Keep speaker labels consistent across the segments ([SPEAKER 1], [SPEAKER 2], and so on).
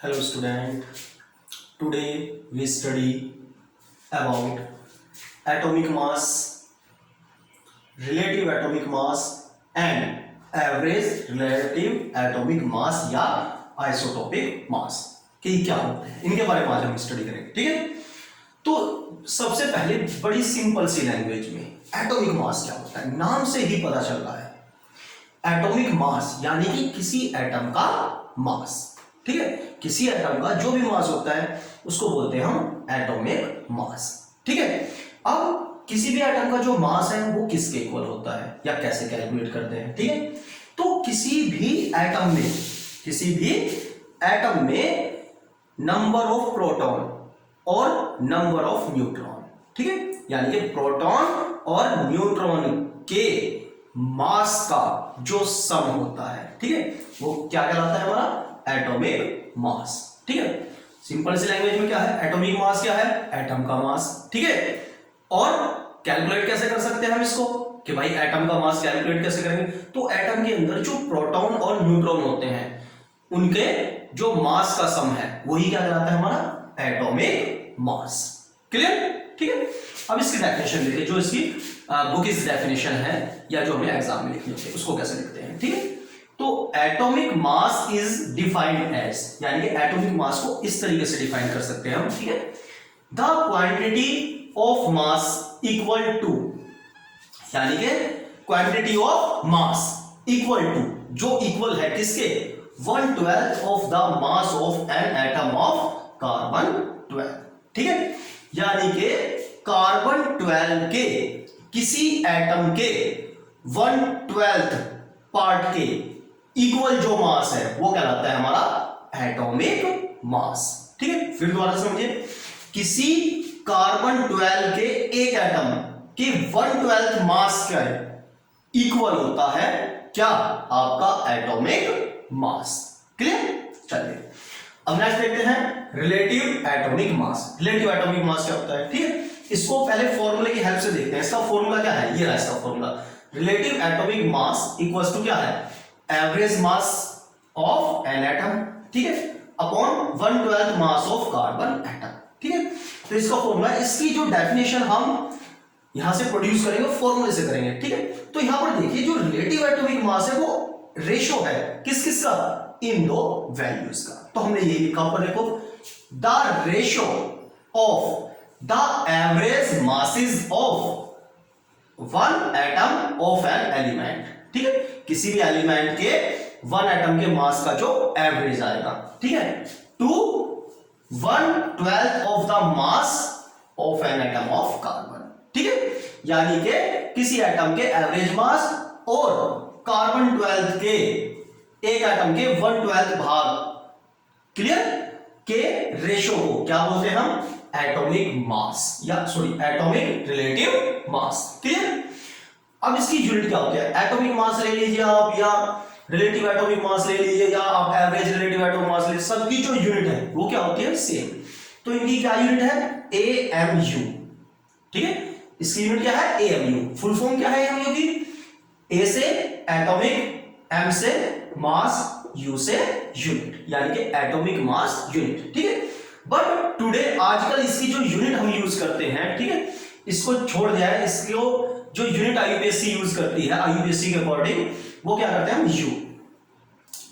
[SPEAKER 1] Hello student, today we study about atomic mass, relative atomic mass and average relative atomic mass या isotopic mass कि क्या होते हैं, इनके बारे में आज हम स्टडी करेंगे। ठीक है, तो सबसे पहले बड़ी सिंपल सी लैंग्वेज में एटॉमिक मास क्या होता है, नाम से ही पता चल रहा है। एटॉमिक मास यानी कि किसी एटम का मास। ठीक है, किसी एटम का जो भी मास होता है उसको बोलते हैं हम एटॉमिक मास। ठीक है, अब किसी भी एटम का जो मास है वो किसके इक्वल होता है या कैसे कैलकुलेट करते हैं। ठीक है, तो किसी भी एटम में नंबर ऑफ प्रोटॉन और नंबर ऑफ न्यूट्रॉन, ठीक है, यानी कि प्रोटॉन और न्यूट्रॉन के मास का जो सम होता है, ठीक है, वो क्या कहलाता है हमारा एटॉमिक मास। ठीक है, सिंपल सी लैंग्वेज में क्या है, एटॉमिक मास क्या है, एटम का मास। ठीक है, और कैलकुलेट कैसे कर सकते हैं हम इसको कि भाई एटम का मास कैलकुलेट कैसे करेंगे, तो एटम के अंदर जो प्रोटॉन और न्यूट्रॉन होते हैं उनके जो मास का सम है वही क्या कहलाता है हमारा एटॉमिक मास। क्लियर। ठीक है, अब इसकी डेफिनेशन देखिए, जो इसकी बुक इस डेफिनेशन है या जो हमें एग्जाम में लिखनी होती है उसको कैसे लिखते हैं। ठीक है, तो atomic mass is defined as, यानी कि एटॉमिक मास को इस तरीके से डिफाइन कर सकते हैं हम। ठीक है, the quantity of mass equal to, यानी कि quantity of mass equal to, जो इक्वल है किसके, 1/12 of the mass of an atom of carbon 12। ठीक है, यानी कि कार्बन 12 के किसी एटम के 1/12 पार्ट के इक्वल जो मास है वो कहलाता है हमारा एटॉमिक मास। ठीक है, फिर दोबारा समझिए, किसी कार्बन 12 के एक एटम के 1/12 मास का इक्वल होता है क्या, आपका एटॉमिक मास। क्लियर। चलिए अब नेक्स्ट देखते हैं रिलेटिव एटॉमिक मास। रिलेटिव एटॉमिक मास क्या होता है, ठीक है, इसको पहले फॉर्मूले की हेल्प से देखते हैं। इसका फॉर्मूला क्या है, ये रहा इसका formula, relative atomic mass equals to क्या है, average mass of an atom, ठीक है, upon 1/12 mass of carbon atom. ठीक है, तो इसका फॉर्मूला, इसकी जो डेफिनेशन हम यहां से प्रोड्यूस करेंगे फॉर्मूले से करेंगे। ठीक है, तो यहां पर देखिए जो रिलेटिव एटॉमिक मास है वो रेशो है किस किस का, इन दो वैल्यूज का। तो हमने ये लिखा ऊपर देखो, the ratio of the average masses of one atom of an element. ठीक है, किसी भी एलिमेंट के वन एटम के मास का जो एवरेज आएगा, ठीक है, to 1/12 of the mass of an atom of carbon. ठीक है, यानी कि किसी एटम के एवरेज मास और कार्बन 12 के एक एटम के 1/12 भाग, क्लियर, के रेशो को क्या बोलते हैं हम, एटॉमिक मास, या sorry atomic relative mass. Clear. अब इसकी यूनिट क्या होती है, एटॉमिक मास ले लीजिए आप या रिलेटिव एटॉमिक मास ले लीजिए या आप एवरेज रिलेटिव एटॉमिक मास ले लीजिए, सबकी जो यूनिट है वो क्या होती है, सेम। तो इनकी क्या यूनिट है, AMU। ठीक है, इसकी यूनिट क्या है, AMU। फुल फॉर्म क्या है AMU की, A से एटॉमिक, M से मास, U से यूनिट, यानी कि एटॉमिक मास यूनिट। ठीक है, बट टुडे आजकल इसकी जो यूनिट हम यूज करते हैं, ठीक है, इसको छोड़ दिया है, इसको जो यूनिट IUPAC यूज करती है, IUPAC के अकॉर्डिंग वो क्या करते हैं हम, U।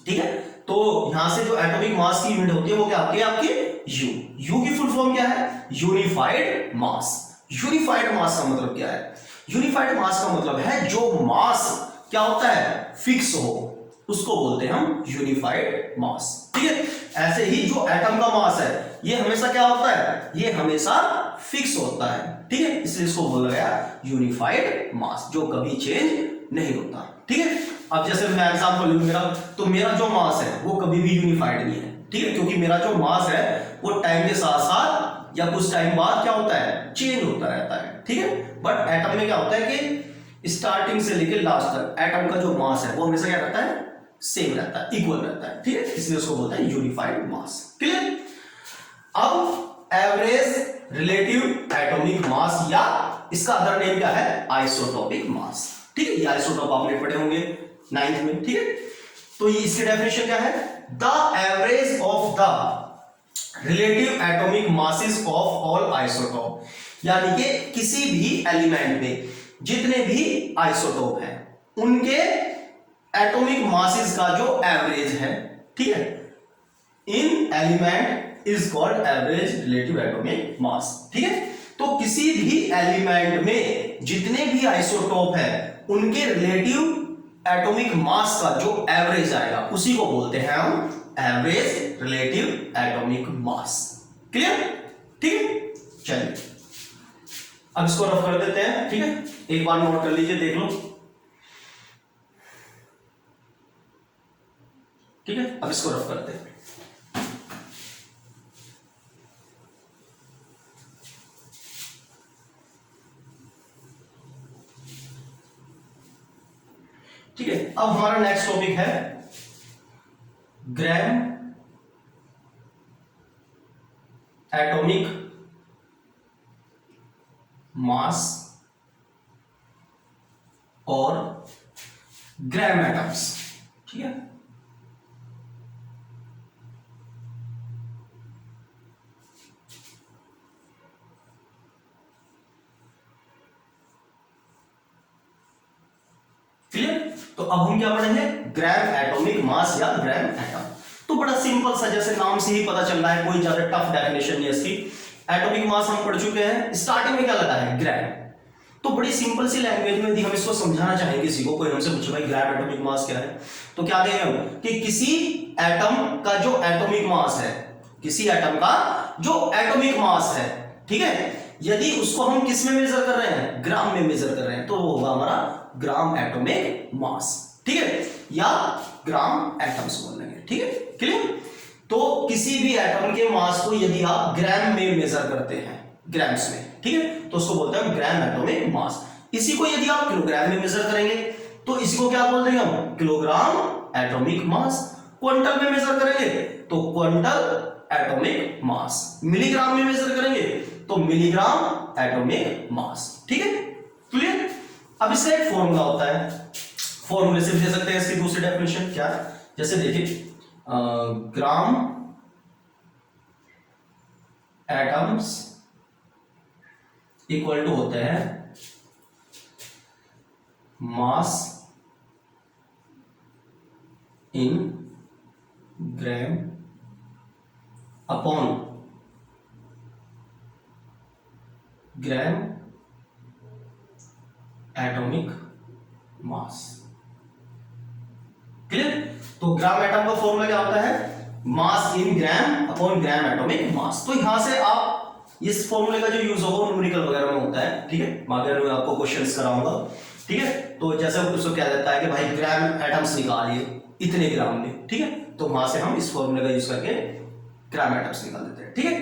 [SPEAKER 1] ठीक है, तो यहां से जो एटॉमिक मास की यूनिट होती है वो क्या आपके U। U की फुल फॉर्म क्या है, यूनिफाइड मास। यूनिफाइड मास का मतलब क्या है, यूनिफाइड मास का मतलब है जो मास क्या होता है, फिक्स हो, उसको बोलते हैं हम यूनिफाइड मास। ठीक है, ऐसे ही जो एटम का मास है ये हमेशा क्या होता है, ये हमेशा फिक्स होता है। ठीक है, इसलिए इसको बोला गया यूनिफाइड मास, जो कभी चेंज नहीं होता। ठीक है, अब जैसे मैं एग्जांपल लूं मेरा, तो मेरा जो मास है वो कभी भी यूनिफाइड नहीं है। ठीक है, क्योंकि मेरा जो मास है वो टाइम के साथ साथ या कुछ टाइम बाद क्या होता है, चेंज होता रहता है। ठीक है, बट एटम में क्या होता है कि स्टार्टिंग से लेकर लास्ट तक एटम का जो मास है वो हमेशा क्या रहता है, सेम रहता है, इक्वल रहता है। ठीक है, इसलिए उसको बोलते हैं यूनिफाइड मास। क्लियर। अब एवरेज रिलेटिव एटॉमिक मास या इसका अदर नेम क्या है, आइसोटोपिक मास। ठीक है, ये आइसोटोप आपने पढ़े होंगे 9th में। ठीक है, तो ये इसकी डेफिनेशन क्या है, the average of the relative atomic masses of all isotope, यानी कि किसी भी एलिमेंट में जितने भी आइसोटोप हैं उनके एटॉमिक मासेस का जो एवरेज है, ठीक है, in element is called average relative atomic mass. ठीक है, तो किसी भी एलिमेंट में जितने भी आइसोटोप हैं उनके रिलेटिव एटॉमिक मास का जो एवरेज आएगा उसी को बोलते हैं हम average relative atomic mass. Clear? ठीक है, चलिए अब इसको रफ कर देते हैं। ठीक है, एक बार नोट कर लीजिए, देख लो। ठीक है, अब इसको रफ करते हैं। ठीक है, अब हमारा नेक्स्ट टॉपिक है ग्राम एटॉमिक मास और ग्राम एटम्स। ठीक है, क्लियर? तो अब हम क्या पढ़ेंगे? ग्राम एटॉमिक मास या ग्राम एटम। तो बड़ा सिंपल सा, जैसे नाम से ही पता चल रहा है, कोई ज्यादा टफ डेफिनेशन नहीं है इसकी। एटॉमिक मास हम पढ़ चुके हैं, स्टार्टिंग में क्या लगा है? ग्राम। तो बड़ी सिंपल सी लैंग्वेज में यदि हम इसको समझाना चाहें किसी को, कोई हमसे पूछे भाई ग्राम एटॉमिक मास क्या है, तो क्या कहेंगे हम कि किसी एटम का जो एटॉमिक मास है, किसी एटम का जो एटॉमिक मास है, ठीक है, यदि उसको हम किस में मेजर कर रहे हैं? ग्राम में मेजर कर रहे हैं, तो वो होगा हमारा ग्राम एटॉमिक मास। ठीक है, या ग्राम एटम्स बोल लेंगे। ठीक है, क्लियर? तो किसी भी एटम के मास को यदि आप ग्राम में मेजर करते हैं, ग्राम्स में, ठीक है, तो उसको बोलते हैं ग्राम एटॉमिक मास। इसी को यदि आप किलोग्राम में मेजर करेंगे तो इसको क्या बोल देंगे हम? Kilogram atomic mass. क्विंटल में मेजर करेंगे तो क्विंटल एटॉमिक मास। मिलीग्राम में मेजर करेंगे तो मिलीग्राम एटॉमिक मास। ठीक है, क्लियर? अब इसका एक फॉर्मूला होता है, फॉर्मूले से भी दे सकते हैं इसकी दूसरी डेफिनेशन। क्या? जैसे देखिए, ग्राम एटम्स इक्वल टू होते हैं mass in gram upon gram atomic mass. Clear? तो ग्राम एटम का फॉर्मूला क्या होता है? Mass in gram upon gram atomic mass. तो यहां से आप इस फॉर्मूले का जो यूज होगा न्यूमेरिकल वगैरह में होता है। ठीक है, अगर मैं आपको क्वेश्चंस कराऊंगा, ठीक है, तो जैसे उसको क्या देता है कि भाई ग्राम एटम्स निकालिए इतने ग्राम में, ठीक है, तो वहां से हम इस फॉर्मूले का यूज करके ग्राम एटम्स निकाल देते हैं। ठीक है,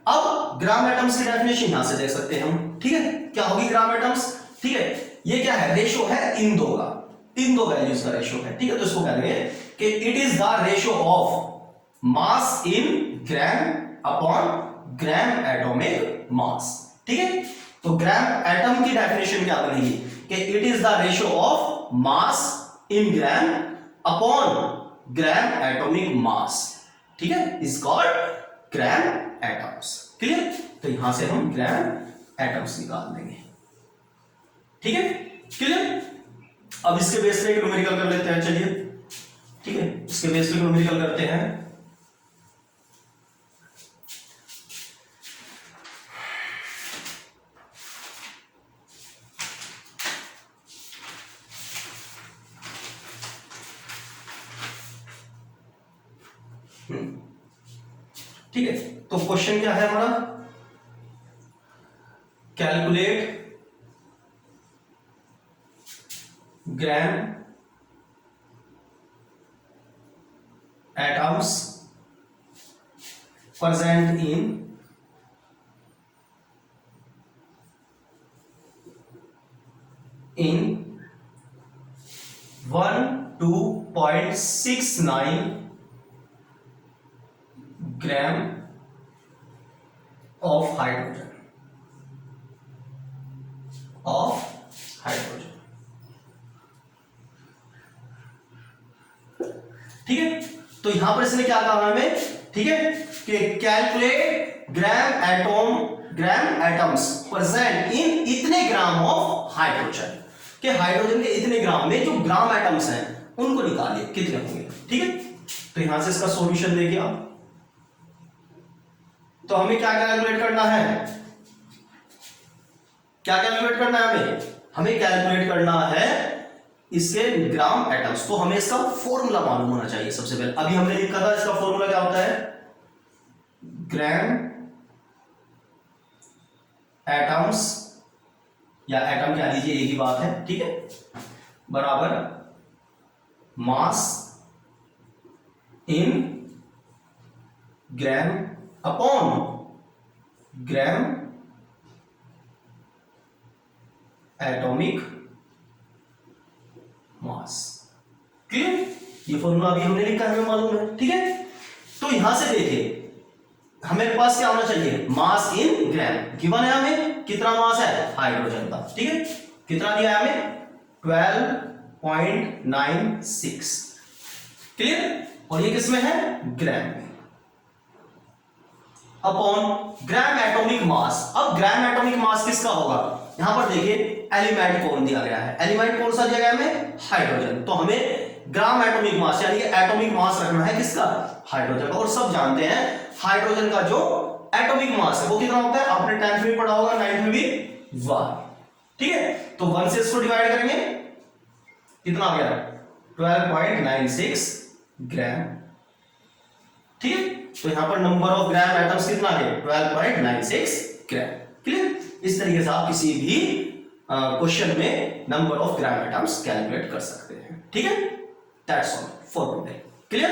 [SPEAKER 1] अब ग्राम एटम्स की डेफिनेशन यहां से देख सकते हैं हम। ठीक है, क्या होगी ग्राम एटम्स? ठीक है, ये क्या है? रेशो है इन दो का, इन दो वैल्यूज का रेशो है। ठीक है, तो इसको कहेंगे कि it is the ratio of mass in gram upon gram atomic mass. ठीक है, तो ग्राम एटम की डेफिनेशन क्या बनेगी कि it is the ratio of mass in gram upon gram atomic mass. ठीक है, is called gram atoms. Clear? तो यहां से हम ग्राम एटम्स निकाल देंगे। ठीक है, क्लियर? अब इसके बेस पे एक न्यूमेरिकल कर लेते हैं, चलिए। ठीक है, इसके बेस पे न्यूमेरिकल करते हैं। ठीक है, तो क्वेश्चन क्या है हमारा? Calculate gram atoms present in 12.69 gram of hydrogen, ठीक है, तो यहां पर इसने क्या कहा हमें, ठीक है, कि calculate gram atoms present in इतने ग्राम ऑफ हाइड्रोजन, कि हाइड्रोजन के इतने ग्राम में जो ग्राम एटम्स हैं उनको निकालिए कितने होंगे। ठीक है, तो यहां से इसका सॉल्यूशन देखिए आप। तो हमें क्या कैलकुलेट करना है, क्या कैलकुलेट करना है हमें कैलकुलेट करना है इसके ग्राम एटम्स। तो हमें इसका फॉर्मूला मालूम होना चाहिए सबसे पहले। अभी हमने लिखा था इसका फॉर्मूला क्या होता है, ग्राम एटम्स, या एटम कह लीजिए, एक ही बात है, ठीक है, बराबर mass in gram upon gram atomic mass. Clear, ये फॉर्मूला अभी हमने लिखा है, हमें मालूम है। ठीक है, तो यहां से देखिए हमें पास क्या होना चाहिए, मास इन ग्राम। गिवन है हमें कितना मास है हाइड्रोजन का, ठीक है, कितना दिया है हमें 12.96। क्लियर, और ये किसमें है, ग्राम में, अपॉन ग्राम एटॉमिक मास। अब ग्राम एटॉमिक मास किसका होगा, यहां पर देखिए एलिमेंट कौन दिया गया है, एलिमेंट कौन सा दिया गया है हमें, हाइड्रोजन। तो हमें ग्राम एटॉमिक मास यानी कि एटॉमिक मास रखना है किसका, हाइड्रोजन का। और सब जानते हैं हाइड्रोजन का जो एटॉमिक मास है वो कितना होता है, आपने 10th में पढ़ा होगा, 9th में भी 1। ठीक है, तो 1 से इसको डिवाइड करेंगे, कितना आ गया 12.96 ग्राम। ठीक है, तो यहां पर नंबर ऑफ ग्राम एटम्स कितना है 12.96 ग्राम। क्लियर, इस तरीके से आप किसी भी क्वेश्चन में number of gram atoms calculate कर सकते हैं। ठीक है, that's all for today. Clear.